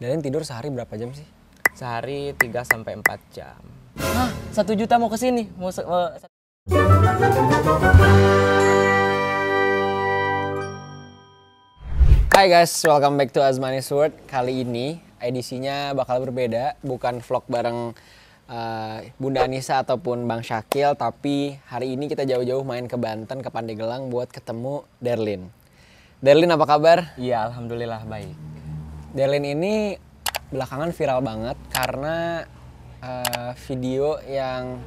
Darlin tidur sehari berapa jam sih? Sehari 3-4 jam. Hah, 1 juta mau kesini? Hai guys, welcome back to Azmanis World. Kali ini edisinya bakal berbeda, bukan vlog bareng Bunda Anissa ataupun Bang Syakil, tapi hari ini kita jauh-jauh main ke Banten, ke Pandeglang buat ketemu Darlin. Darlin apa kabar? Iya, alhamdulillah baik. Darlin ini belakangan viral banget karena video yang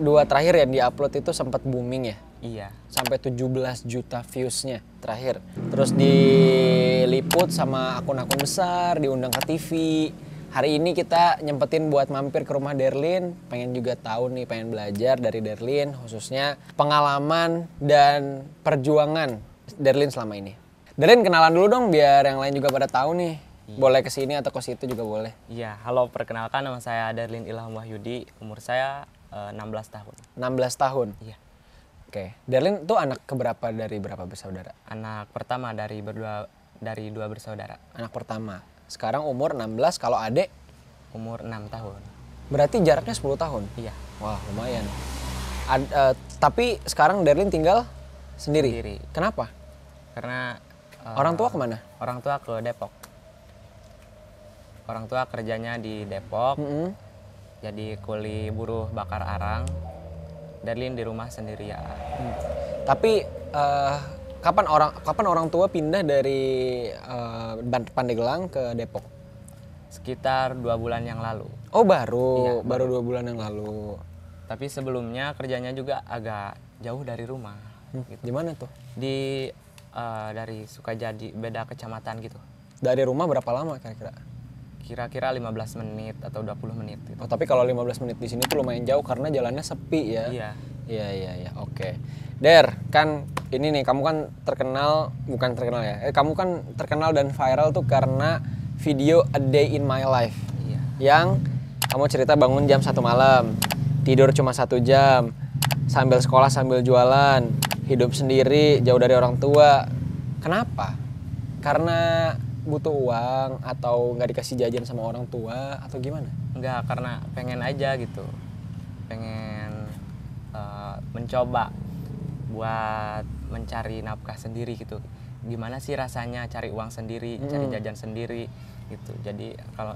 dua terakhir yang diupload itu sempat booming ya. Iya. Sampai 17 juta viewsnya terakhir. Terus diliput sama akun-akun besar, diundang ke TV. Hari ini kita nyempetin buat mampir ke rumah Darlin. Pengen juga tahu nih, pengen belajar dari Darlin, khususnya pengalaman dan perjuangan Darlin selama ini. Darlin kenalan dulu dong biar yang lain juga pada tahu nih. Iya. Boleh kesini atau ke situ juga boleh. Iya, halo, perkenalkan nama saya Darlin Ilham Wahyudi, umur saya 16 tahun. 16 tahun? Iya. Oke, Darlin tuh anak keberapa dari berapa bersaudara? Anak pertama dari dua bersaudara. Anak pertama. Sekarang umur 16, kalau adek? Umur 6 tahun. Berarti jaraknya 10 tahun? Iya. Wah, lumayan. Tapi sekarang Darlin tinggal sendiri? Sendiri. Kenapa? Karena orang tua kemana? Orang tua ke Depok. Orang tua kerjanya di Depok. Jadi kuli buruh bakar arang. Darlin di rumah sendirian. Tapi kapan orang tua pindah dari Pandeglang ke Depok? Sekitar 2 bulan yang lalu. Oh baru? Iya, baru 2 bulan yang lalu. Tapi sebelumnya kerjanya juga agak jauh dari rumah. Gitu. Di mana tuh? Dari Sukajadi, beda kecamatan gitu. Dari rumah berapa lama kira-kira? Kira-kira 15 menit atau 20 menit gitu. Oh, tapi kalau 15 menit di sini tuh lumayan jauh karena jalannya sepi ya. Iya. Iya. Oke. Der, kan ini nih kamu kan bukan terkenal ya. Kamu kan terkenal dan viral tuh karena video A Day in My Life. Iya. Yang kamu cerita bangun jam 1 malam, tidur cuma 1 jam, sambil sekolah sambil jualan, hidup sendiri, jauh dari orang tua. Kenapa? Karena butuh uang atau nggak dikasih jajan sama orang tua atau gimana? Enggak, karena pengen aja gitu. Pengen mencoba buat mencari nafkah sendiri gitu. Gimana sih rasanya cari uang sendiri, cari jajan sendiri gitu. Jadi kalau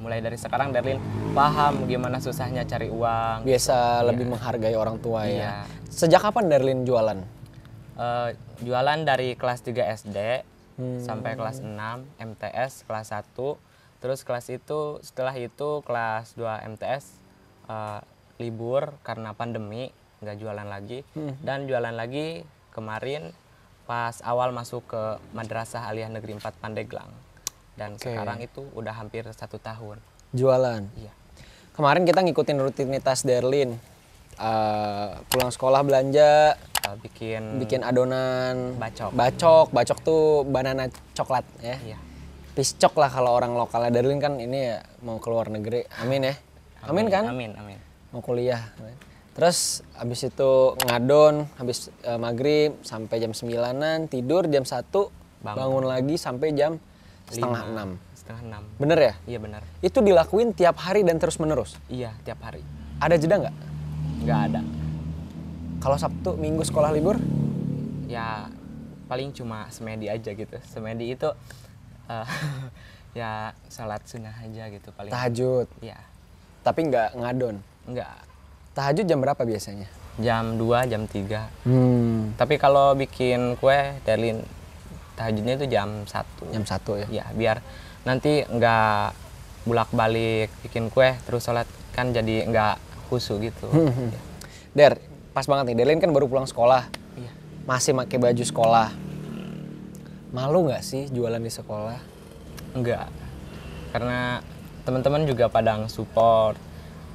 mulai dari sekarang Darlin paham gimana susahnya cari uang. Biasa lebih menghargai orang tua ya. Sejak kapan Darlin jualan? Jualan dari kelas 3 SD sampai kelas 6 MTS kelas 1. Terus setelah itu kelas 2 MTS libur karena pandemi, nggak jualan lagi. Dan jualan lagi kemarin pas awal masuk ke Madrasah Aliyah Negeri 4 Pandeglang. Dan sekarang itu udah hampir 1 tahun. Jualan? Iya. Kemarin kita ngikutin rutinitas Darlin. Pulang sekolah belanja, bikin adonan bacok tuh banana coklat ya. Iya. Piscok lah kalau orang lokalnya. Darlin kan ini ya mau keluar negeri, amin ya. Amin kan? Amin. Mau kuliah. Terus habis itu ngadon, habis maghrib sampai jam 9-an, tidur jam 1, bangun lagi sampai jam setengah 6. Bener ya? Iya bener. Itu dilakuin tiap hari dan terus menerus? Iya, tiap hari. Ada jeda nggak? Nggak ada. Kalau Sabtu, Minggu sekolah libur? Ya paling cuma semedi aja gitu. Semedi itu ya salat sunnah aja gitu paling. Tahajud? Iya. Tapi nggak ngadon? Nggak. Tahajud jam berapa biasanya? Jam 2, jam 3. Tapi kalau bikin kue, Darlin tahajudnya itu jam 1. Jam 1 ya? Ya, biar nanti nggak bolak-balik bikin kue terus sholat, kan jadi nggak khusyuk gitu. Der, pas banget nih, Darlin kan baru pulang sekolah. Iya. Masih pakai baju sekolah. Malu nggak sih jualan di sekolah? Enggak. Karena teman-teman juga pada support.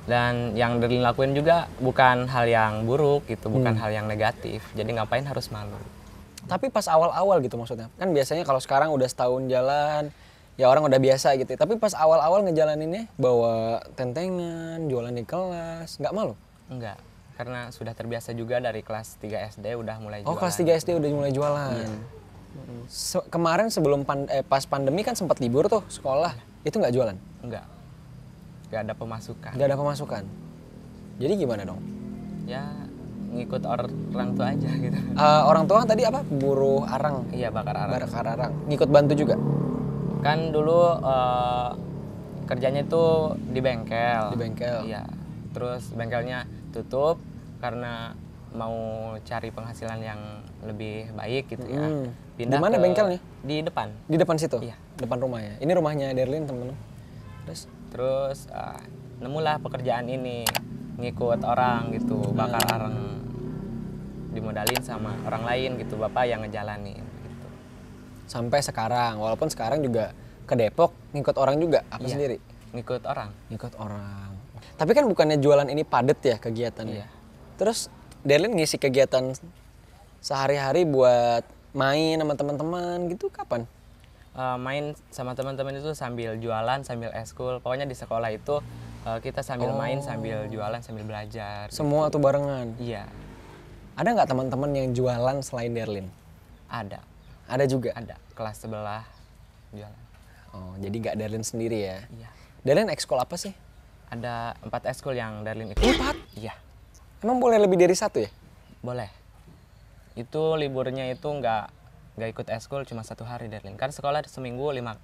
Dan yang Darlin lakuin juga bukan hal yang buruk gitu, bukan hal yang negatif. Jadi ngapain harus malu. Tapi pas awal-awal gitu maksudnya. Kan biasanya kalau sekarang udah setahun jalan, ya orang udah biasa gitu. Tapi pas awal-awal ngejalaninnya bawa tentengan, jualan di kelas, nggak malu? Enggak. Karena sudah terbiasa juga dari kelas 3 SD udah mulai jualan. Oh, kelas 3 SD udah mulai jualan. Kemarin sebelum pas pandemi kan sempat libur tuh sekolah. Itu nggak jualan? Enggak ada pemasukan. Nggak ada pemasukan. Jadi gimana dong? Ya ngikut orang tua aja gitu. Orang tua tadi apa? Buruh arang. Iya, bakar arang. Bakar arang. Ngikut bantu juga? Kan dulu kerjanya itu di bengkel. Di bengkel. Iya. Terus bengkelnya tutup karena mau cari penghasilan yang lebih baik gitu ya. Di mana bengkelnya? Di depan. Di depan situ? Iya. Depan rumahnya. Ini rumahnya Derlin, temen-temen. Terus nemulah pekerjaan ini, ngikut orang gitu, bakar arang, dimodalin sama orang lain gitu, bapak yang ngejalanin gitu. Sampai sekarang, walaupun sekarang juga ke Depok ngikut orang juga, apa Iya, sendiri? ngikut orang. Ngikut orang. Tapi kan bukannya jualan ini padet ya kegiatannya? Iya. Terus Derlin ngisi kegiatan sehari-hari buat main sama teman-teman gitu kapan? Main sama teman-teman itu sambil jualan, sambil eskul. Pokoknya di sekolah itu kita sambil main, sambil jualan, sambil belajar. Semua tuh barengan? Iya, Ada nggak teman-teman yang jualan selain Derlin? ada. Ada juga? Ada, kelas sebelah jualan. Oh, jadi nggak Derlin sendiri ya? Iya. Derlin ekskul apa sih? Ada 4 eskul yang Darlin ikut. 4? Iya, Emang boleh lebih dari satu ya? boleh. Itu liburnya itu nggak ikut eskul cuma 1 hari Darlin. Kan sekolah seminggu 5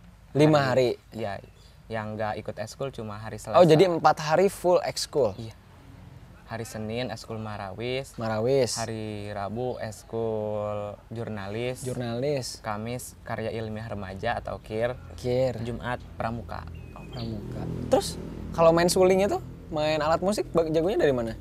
hari? Iya, yang nggak ikut eskul cuma hari Selasa. Oh, jadi 4 hari full ekskul? Iya. Hari Senin eskul Marawis. Marawis, Hari Rabu eskul jurnalis. Kamis karya ilmiah remaja atau KIR. Jumat pramuka. Pramuka. Terus kalau main sulingnya tuh, main alat musik jagonya dari mana?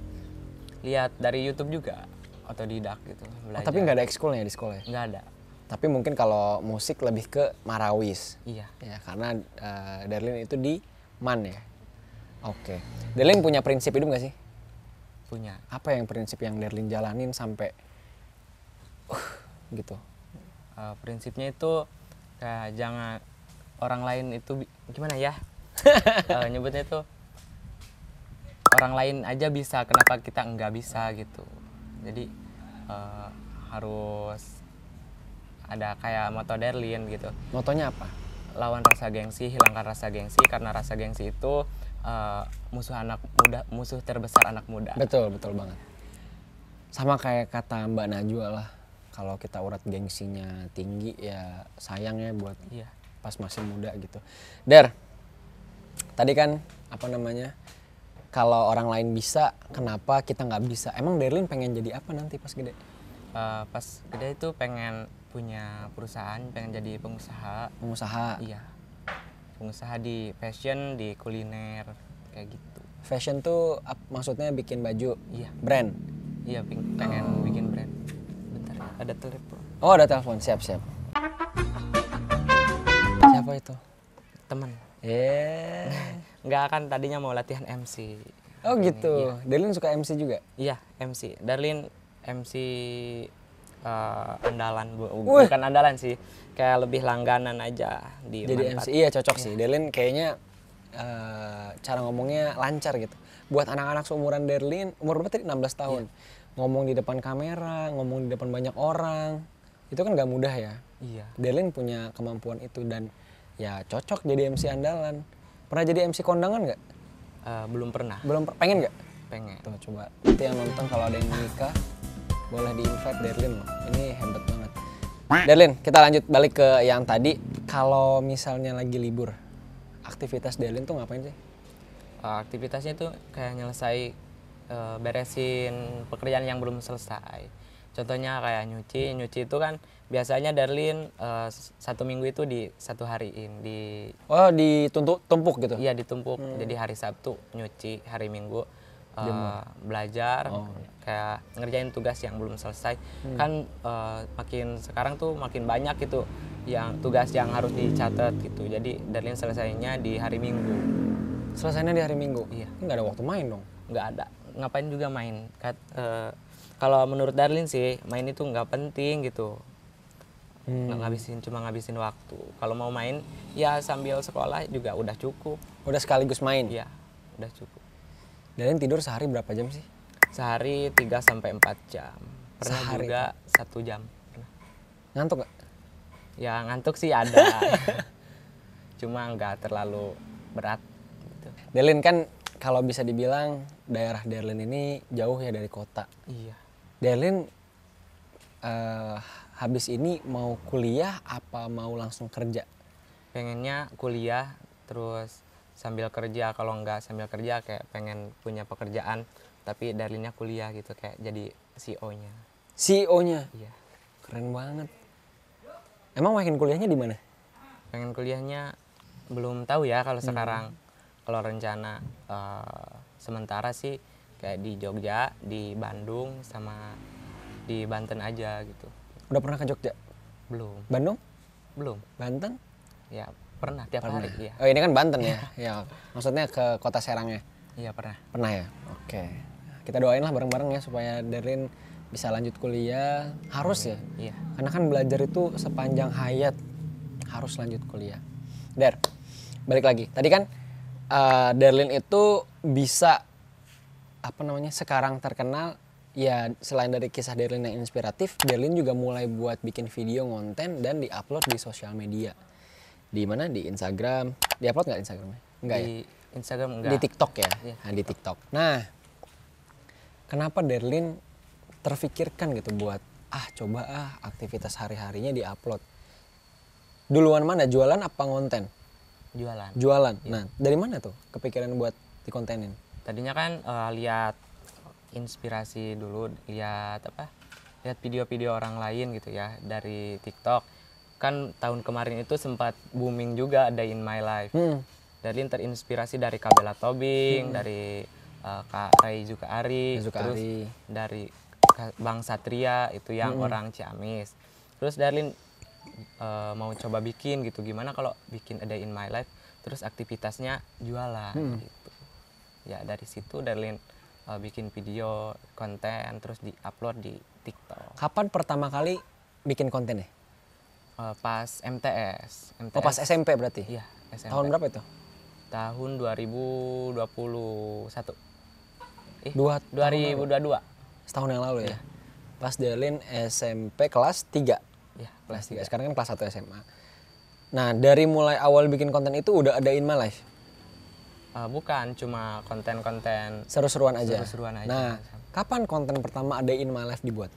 Lihat dari YouTube juga, otodidak gitu. Oh, tapi nggak ada ekskulnya di sekolah ya? Nggak ada. Tapi mungkin kalau musik lebih ke Marawis. Iya. Ya, karena Derlin itu di MAN ya. Oke. Derlin punya prinsip hidup nggak sih? Punya. Apa yang prinsip yang Derlin jalanin sampai gitu? Prinsipnya itu kayak jangan orang lain itu gimana ya? Nyebutnya itu orang lain aja bisa, kenapa kita nggak bisa gitu. Jadi harus ada kayak moto Derlin gitu. Motonya apa? Lawan rasa gengsi, hilangkan rasa gengsi, karena rasa gengsi itu musuh terbesar anak muda. Betul banget. Sama kayak kata Mbak Najwa lah, kalau kita urat gengsinya tinggi ya sayang ya buat Iya. pas masih muda gitu. Der, tadi kan apa namanya, kalau orang lain bisa, kenapa kita nggak bisa? Emang Derlin pengen jadi apa nanti pas gede? Pas gede itu pengen punya perusahaan, pengen jadi pengusaha. Pengusaha. Iya. Pengusaha di fashion, di kuliner, kayak gitu. Fashion tuh maksudnya bikin baju? Iya. Brand? Iya, pengen bikin brand. Bentar, ada telepon. Oh, ada telepon, siap. Siapa itu? Temen. Nggak akan tadinya mau latihan MC. Oh gitu. Iya. Derlin suka MC juga? Iya, MC. Darlin MC andalan, bukan andalan sih, kayak lebih langganan aja di jadi Manfaat. MC. Iya cocok sih. Derlin kayaknya cara ngomongnya lancar gitu. Buat anak-anak seumuran Derlin, umur berapa tadi? 16 tahun. Ngomong di depan kamera, ngomong di depan banyak orang, itu kan nggak mudah ya. Iya. Derlin punya kemampuan itu dan ya cocok jadi MC andalan. Pernah jadi MC kondangan nggak? Belum pernah. Pengen nggak? Pengen. Tuh coba nanti yang nonton kalau ada yang nikah boleh di-invite Derlin loh. Ini hebat banget. Derlin, kita lanjut balik ke yang tadi. Kalau misalnya lagi libur, aktivitas Derlin tuh ngapain sih? Aktivitasnya itu kayak nyelesai beresin pekerjaan yang belum selesai. Contohnya kayak nyuci itu kan biasanya Darlin 1 minggu itu di 1 hariin di. Oh, ditumpuk gitu? Iya, ditumpuk. Jadi hari Sabtu nyuci, hari Minggu belajar, kayak ngerjain tugas yang belum selesai. Kan makin sekarang tuh makin banyak gitu yang tugas yang harus dicatat gitu. Jadi Darlin selesainya di hari Minggu. Selesainya di hari Minggu? Iya. Nggak ada waktu main dong? Nggak ada. Ngapain juga main. Kalau menurut Darlin sih main itu nggak penting gitu. Cuma ngabisin waktu. Kalau mau main ya sambil sekolah juga udah cukup. Udah sekaligus main? Iya, udah cukup. Darlin tidur sehari berapa jam sih? Sehari 3 sampai 4 jam. Pernah Sehari? juga 1 jam. Pernah. Ngantuk nggak? Ya ngantuk sih ada. cuma nggak terlalu berat gitu. Derlin kan kalau bisa dibilang daerah Derlin ini jauh ya dari kota. Iya. Derlin habis ini mau kuliah apa mau langsung kerja? Pengennya kuliah terus sambil kerja, kalau nggak sambil kerja kayak pengen punya pekerjaan tapi Derlinnya kuliah gitu kayak jadi CEO-nya. CEO-nya? Iya. Keren banget. Emang makin kuliahnya di mana? Pengen kuliahnya belum tahu ya kalau sekarang. Kalau rencana sementara sih kayak di Jogja, di Bandung, sama di Banten aja gitu. Udah pernah ke Jogja? Belum. Bandung? Belum. Banten? Ya pernah tiap hari. Iya. Oh ini kan Banten ya? Ya, maksudnya ke kota Serangnya? Iya pernah. Pernah ya? Oke. Kita doain lah bareng-bareng ya supaya Derlin bisa lanjut kuliah. Harus ya? Iya. Karena kan belajar itu sepanjang hayat. Harus lanjut kuliah. Der, balik lagi. Tadi kan Derlin itu bisa apa namanya sekarang terkenal ya, selain dari kisah Derlin yang inspiratif, Derlin juga mulai buat bikin video konten dan diupload di sosial media. Di mana? Di Instagram. Diupload nggak Instagramnya? Enggak ya? Di Instagram enggak. Di TikTok ya? Iya, Nah, di TikTok. Nah, kenapa Derlin terfikirkan gitu buat coba aktivitas hari-harinya diupload? Duluan mana? Jualan apa konten? Jualan. Jualan. Nah, dari mana tuh kepikiran buat dikontenin? Tadinya kan lihat inspirasi dulu, lihat video-video orang lain gitu ya dari TikTok. Kan tahun kemarin itu sempat booming juga Day in My Life. Derlin terinspirasi dari Kabela Tobing, dari Kak Ray Zukaari, terus dari Bang Satria itu yang orang Ciamis. Terus Derlin mau coba bikin gitu, gimana kalau bikin A Day in My Life terus aktivitasnya jualan gitu. Ya dari situ Derlin bikin video konten terus diupload di TikTok. Kapan pertama kali bikin konten ya? Pas MTS. Oh, pas SMP berarti? Iya, SMP. Tahun berapa itu? Tahun 2021. 2022. 2022. Setahun yang lalu ya? Pas Derlin SMP kelas 3? Iya, Kelas 3. Sekarang kan kelas 1 SMA. Nah, dari mulai awal bikin konten itu udah ada In My Life? Bukan, cuma konten-konten Seru-seruan aja? Seru-seruan aja. Nah, kapan konten pertama ada In My Life dibuat?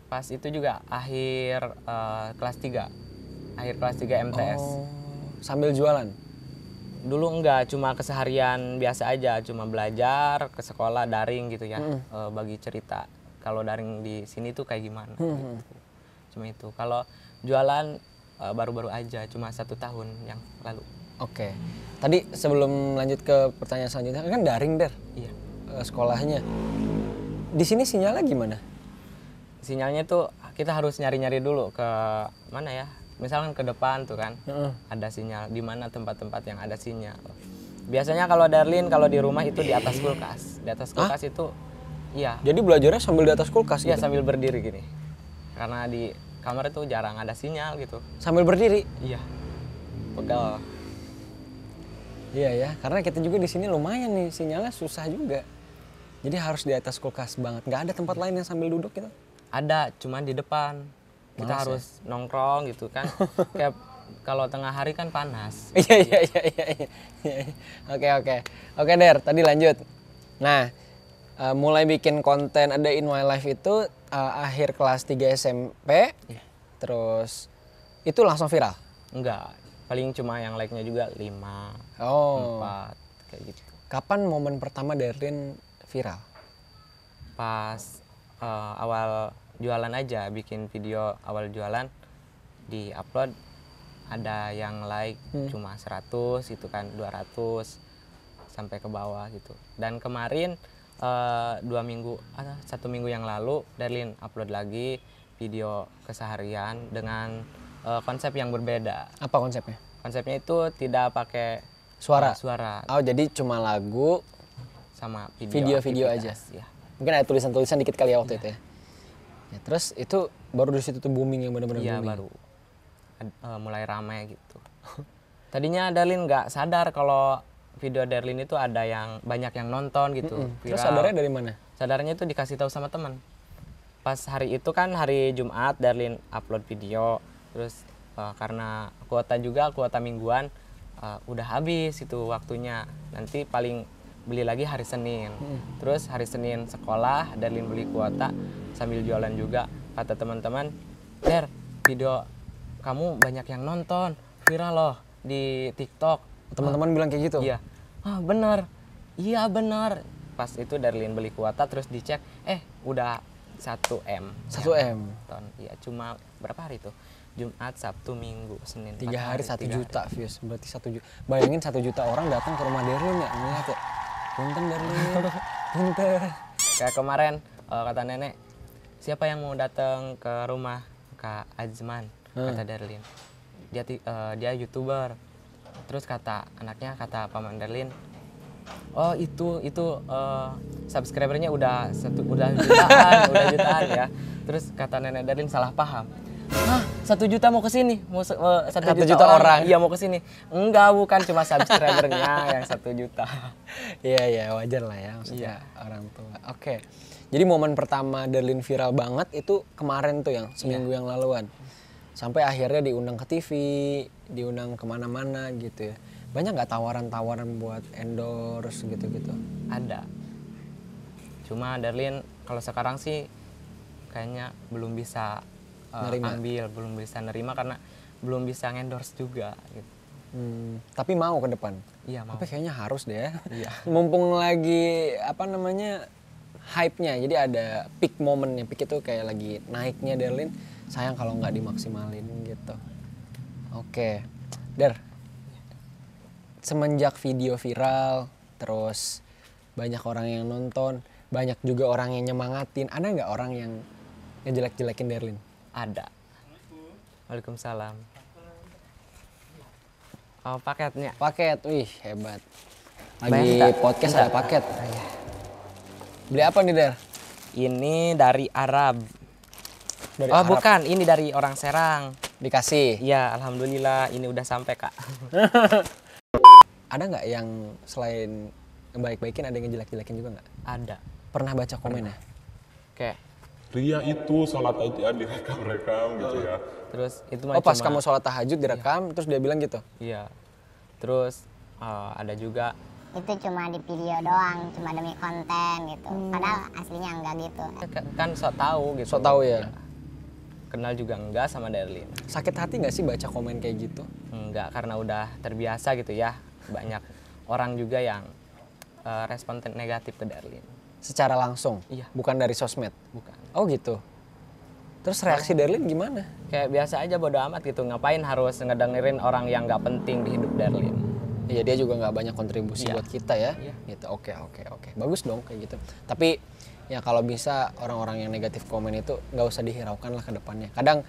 Pas itu juga akhir kelas 3. Akhir kelas 3 MTS. Oh, sambil jualan? Dulu enggak, cuma keseharian biasa aja, cuma belajar ke sekolah daring gitu ya, bagi cerita. Kalau daring di sini tuh kayak gimana gitu. Cuma itu. Kalau jualan baru-baru aja, cuma 1 tahun yang lalu. Oke. Tadi sebelum lanjut ke pertanyaan selanjutnya, kan daring Der? Iya. Sekolahnya. Di sini sinyalnya gimana? Sinyalnya tuh kita harus nyari-nyari dulu ke mana ya? Misalkan ke depan tuh kan, ada sinyal. Di mana tempat-tempat yang ada sinyal. Biasanya kalau Derlin kalau di rumah itu di atas kulkas. Di atas kulkas itu, iya. Jadi belajarnya sambil di atas kulkas Iya, gitu? sambil berdiri gini. Karena di kamar itu jarang ada sinyal gitu. Sambil berdiri? Iya. Pegal. Iya ya, karena kita juga di sini lumayan nih, sinyalnya susah juga. Jadi harus di atas kulkas banget. Nggak ada tempat lain yang sambil duduk gitu? Ada, cuman di depan. Kita Males harus nongkrong gitu kan. Kayak kalau tengah hari kan panas. Iya. Oke. Oke Der, tadi lanjut. Nah, mulai bikin konten A Day in My Life itu akhir kelas 3 SMP. Iya. Terus itu langsung viral? Enggak, paling cuma yang like-nya juga 5, Oh. 4, kayak gitu. Kapan momen pertama Derlin viral? Pas awal jualan aja, bikin video awal jualan, di-upload, ada yang like cuma 100 gitu kan, 200 sampai ke bawah gitu. Dan kemarin 1 minggu yang lalu Derlin upload lagi video keseharian dengan konsep yang berbeda. Apa konsepnya? Konsepnya itu tidak pakai Suara? suara Oh, jadi cuma lagu sama video-video aja? aktivitas, ya. Mungkin ada tulisan-tulisan dikit kali ya waktu itu ya? Ya, terus itu baru di situ tuh booming yang benar-benar Iya, booming? baru mulai ramai gitu. Tadinya Derlin nggak sadar kalau video Derlin itu ada yang banyak yang nonton gitu. Terus viral. sadarnya dari mana? Sadarnya itu dikasih tahu sama teman. Pas hari itu kan hari Jumat Derlin upload video, terus karena kuota mingguan udah habis itu waktunya, nanti paling beli lagi hari Senin. Terus hari Senin sekolah, Darlin beli kuota sambil jualan juga. Kata teman-teman, Der, video kamu banyak yang nonton, viral loh di TikTok. Teman-teman bilang kayak gitu? Iya. Bener. Iya bener. Pas itu Darlin beli kuota terus dicek, udah 1M. 1M? Iya, cuma berapa hari tuh? Jumat, Sabtu, Minggu, Senin. 3 hari 1 3 juta views. Berarti 1 juta. Bayangin 1 juta orang datang ke rumah Darlin ya, ngeliat ya. Punten Darlin, punten. Kayak kemarin kata nenek, siapa yang mau datang ke rumah Kak Azman? Kata Darlin. Dia YouTuber. Terus kata anaknya, kata paman Darlin, oh itu subscribernya udah jutaan ya. Terus kata nenek Darlin salah paham. 1 juta mau ke sini, mau 1 juta orang. Iya mau ke sini. Enggak, bukan cuma subscribernya yang 1 juta. Iya wajar lah ya maksudnya orang tua. Oke. Jadi momen pertama Darlin viral banget itu kemarin tuh yang seminggu yang laluan. Sampai akhirnya diundang ke TV, diundang kemana-mana gitu ya. Banyak nggak tawaran-tawaran buat endorse gitu-gitu? Ada. Cuma Darlin kalau sekarang sih kayaknya belum bisa ambil, belum bisa nerima karena belum bisa endorse juga gitu. Tapi mau ke depan? Iya mau. Tapi kayaknya harus deh ya. Iya. Mumpung lagi hype-nya, jadi ada peak momennya. Peak itu kayak lagi naiknya Darlin, sayang kalau nggak dimaksimalin gitu. Oke, Dar, semenjak video viral, terus banyak orang yang nonton, banyak juga orang yang nyemangatin, ada nggak orang yang ngejelek-jelekin Darlin? Ada. Waalaikumsalam. Oh, paketnya. Paket, wih hebat. Lagi Podcast ada paket. Beli apa nih Dar? Ini dari Arab. Dari Oh Arab. bukan, ini dari orang Serang. Dikasih. Iya, alhamdulillah ini udah sampai Kak. Ada nggak yang selain ngebaik-baikin ada yang ngejelek-jelekin juga nggak? Ada. Pernah baca komennya? Kayak Ria itu sholat tahajud direkam-rekam gitu ya. terus itu Oh pas kamu sholat tahajud direkam, terus dia bilang gitu? Iya. Terus ada juga itu cuma di video doang, cuma demi konten gitu. Padahal aslinya enggak gitu. kan sok tahu gitu. Sok tahu ya? Kenal juga enggak sama Darlin. Sakit hati nggak sih baca komen kayak gitu? Enggak, karena udah terbiasa gitu ya. Banyak orang juga yang respon negatif ke Darlin. Secara langsung? Iya. Bukan dari sosmed? Bukan. Oh gitu? Terus reaksi Darlin gimana? Kayak biasa aja bodo amat gitu. Ngapain harus ngedengerin orang yang nggak penting di hidup Darlin. Iya dia juga nggak banyak kontribusi Iya. buat kita ya. Iya. Gitu. Oke. Bagus dong kayak gitu. Tapi ya kalau bisa orang-orang yang negatif komen itu nggak usah dihiraukan lah ke depannya. Kadang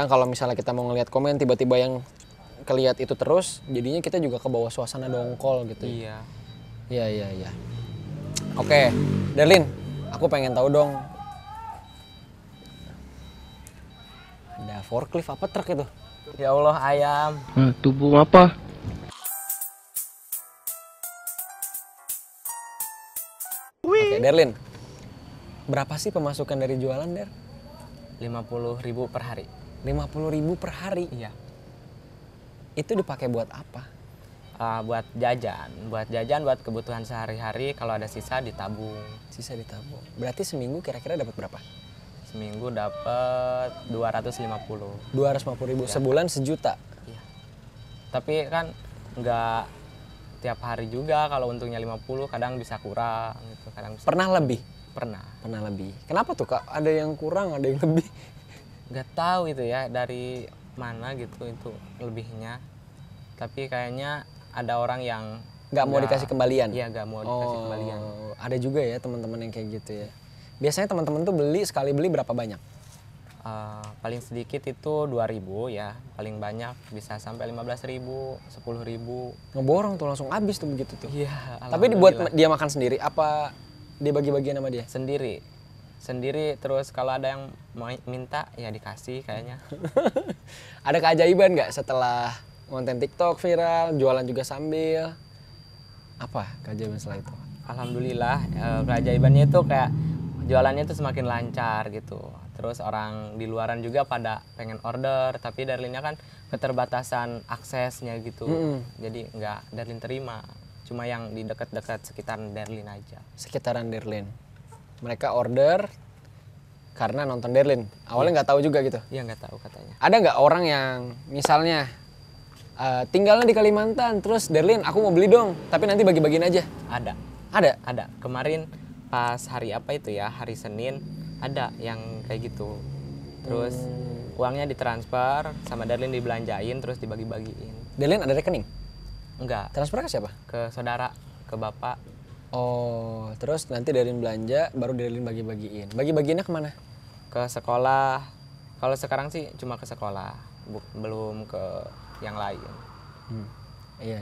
kalau misalnya kita mau ngelihat komen tiba-tiba yang kelihat itu terus, jadinya kita juga ke bawah suasana dongkol gitu. Iya. Iya. Oke, Darlin, aku pengen tahu dong. Ada forklift apa truk itu? Ya Allah ayam. Tubuh apa? Oke, Darlin. Berapa sih pemasukan dari jualan, Der? 50.000 per hari. 50.000 per hari. Iya. Itu dipakai buat apa? Buat jajan, buat kebutuhan sehari-hari. Kalau ada sisa ditabung. Sisa ditabung. Berarti seminggu kira-kira dapat berapa? Seminggu dapat 250. 250.000 sebulan 1 juta. Iya. Tapi kan nggak tiap hari juga. Kalau untungnya 50, kadang bisa kurang gitu. Kadang bisa Pernah lebih? Pernah. Pernah lebih. Kenapa tuh, Kak? Ada yang kurang, ada yang lebih. Nggak tahu itu ya dari mana gitu itu lebihnya. Tapi kayaknya ada orang yang Nggak mau dikasih kembalian? Iya, nggak mau dikasih kembalian. Ada juga ya teman-teman yang kayak gitu ya. Biasanya teman-teman tuh sekali beli berapa banyak? Paling sedikit itu 2.000 ya, paling banyak bisa sampai 15.000, 10.000. Ngeborong tuh langsung habis tuh begitu tuh. Iya. Tapi dibuat dia makan sendiri apa dia bagi-bagian sama dia? Sendiri terus kalau ada yang mau minta ya dikasih kayaknya. Ada keajaiban nggak setelah konten TikTok viral, jualan juga sambil? Apa keajaiban setelah itu? Alhamdulillah keajaibannya itu kayak jualannya itu semakin lancar gitu. Terus orang di luaran juga pada pengen order, tapi Darlinnya kan keterbatasan aksesnya gitu. Jadi nggak Darlin terima. Cuma yang di dekat-dekat sekitaran Darlin aja. Sekitaran Derlin. Mereka order karena nonton Derlin. Awalnya nggak tahu juga gitu. Iya nggak tahu katanya. Ada nggak orang yang misalnya tinggalnya di Kalimantan, terus Derlin aku mau beli dong, tapi nanti bagi-bagiin aja. Ada. Ada? Ada. Kemarin pas hari apa itu ya, hari Senin, ada yang kayak gitu. Terus uangnya ditransfer sama Darlin dibelanjain terus dibagi-bagiin. Derlin ada rekening? Enggak, Transfer ke siapa? ke saudara, ke bapak. Oh, terus nanti Derlin belanja, baru Derlin bagi-bagiin. Bagi-bagiinnya kemana? Ke sekolah. Kalau sekarang sih cuma ke sekolah, belum ke yang lain. Iya.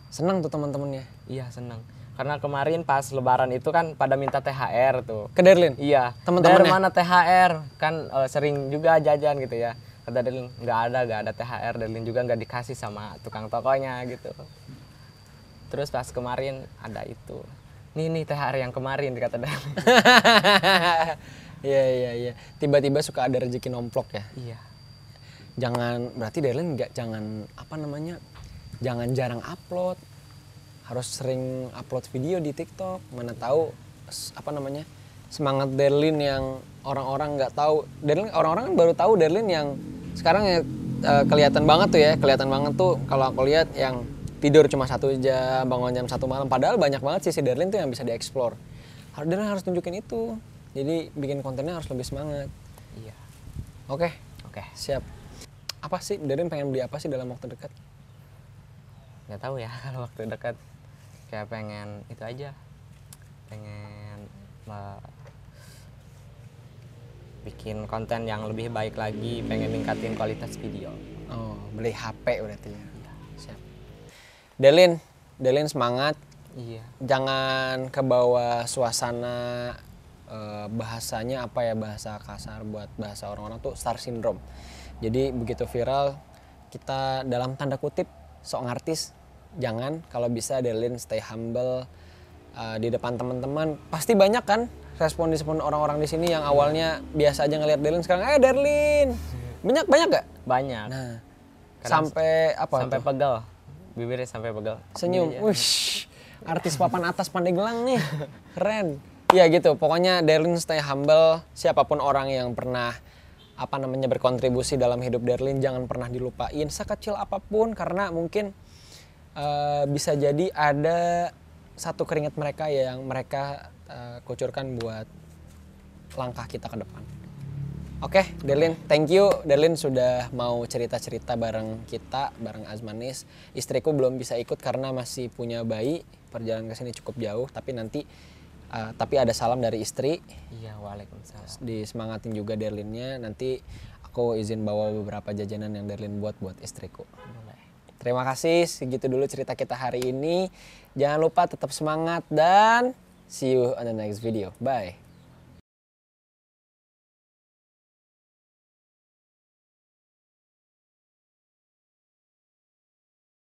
Senang tuh teman-temannya. Iya, seneng. Karena kemarin pas lebaran itu kan pada minta THR tuh. Ke Derlin? Iya, Temen-temennya? dari mana THR? Kan sering juga jajan gitu ya. Kata Darlin, nggak ada THR. Darlin juga nggak dikasih sama tukang tokonya gitu. Terus pas kemarin ada itu. Nih THR yang kemarin kata Darlin. Iya. Tiba-tiba suka ada rezeki nomplok ya. Iya. Berarti Derlin jangan jarang upload. Harus sering upload video di TikTok. Mana tahu semangat Derlin yang orang-orang nggak tahu. Orang-orang kan baru tahu Derlin yang sekarang ya kelihatan banget tuh kalau aku lihat yang tidur cuma 1 jam, bangun jam 1 malam. Padahal banyak banget sisi Derlin tuh yang bisa dieksplor. Derlin harus tunjukin itu. Jadi bikin kontennya harus lebih semangat. Iya. Oke, Siap. apa sih Derlin pengen beli apa sih dalam waktu dekat? Nggak tahu ya kalau waktu dekat. Kayak pengen itu aja. Pengen bikin konten yang lebih baik lagi, pengen ningkatin kualitas video. Oh, beli HP berarti ya. Siap. Derlin semangat. Iya. Jangan kebawa suasana bahasanya bahasa kasar buat bahasa orang-orang tuh star syndrome. Jadi begitu viral kita dalam tanda kutip sok ngartis. Jangan, kalau bisa Derlin stay humble di depan teman-teman. Pasti banyak kan respon orang-orang di sini yang awalnya biasa aja ngelihat Derlin, sekarang Derlin. Banyak gak? Banyak. Nah, Kadang sampai apa sampai tuh? pegel. Bibirnya sampai pegel. Senyum. Gini aja. Wish, artis papan atas Pandeglang nih. Keren. Iya gitu, pokoknya Derlin stay humble. Siapapun orang yang pernah berkontribusi dalam hidup Derlin, jangan pernah dilupain sekecil apapun, karena mungkin bisa jadi ada satu keringat mereka yang mereka kucurkan buat langkah kita ke depan. Oke, Derlin, thank you. Derlin sudah mau cerita-cerita bareng kita, bareng Azmanis. Istriku belum bisa ikut karena masih punya bayi. Perjalanan ke sini cukup jauh, tapi ada salam dari istri. Iya, waalaikumsalam. Disemangatin juga Derlinnya. Nanti aku izin bawa beberapa jajanan yang Derlin buat istriku. Boleh. Terima kasih, segitu dulu cerita kita hari ini. Jangan lupa tetap semangat dan see you on the next video. Bye.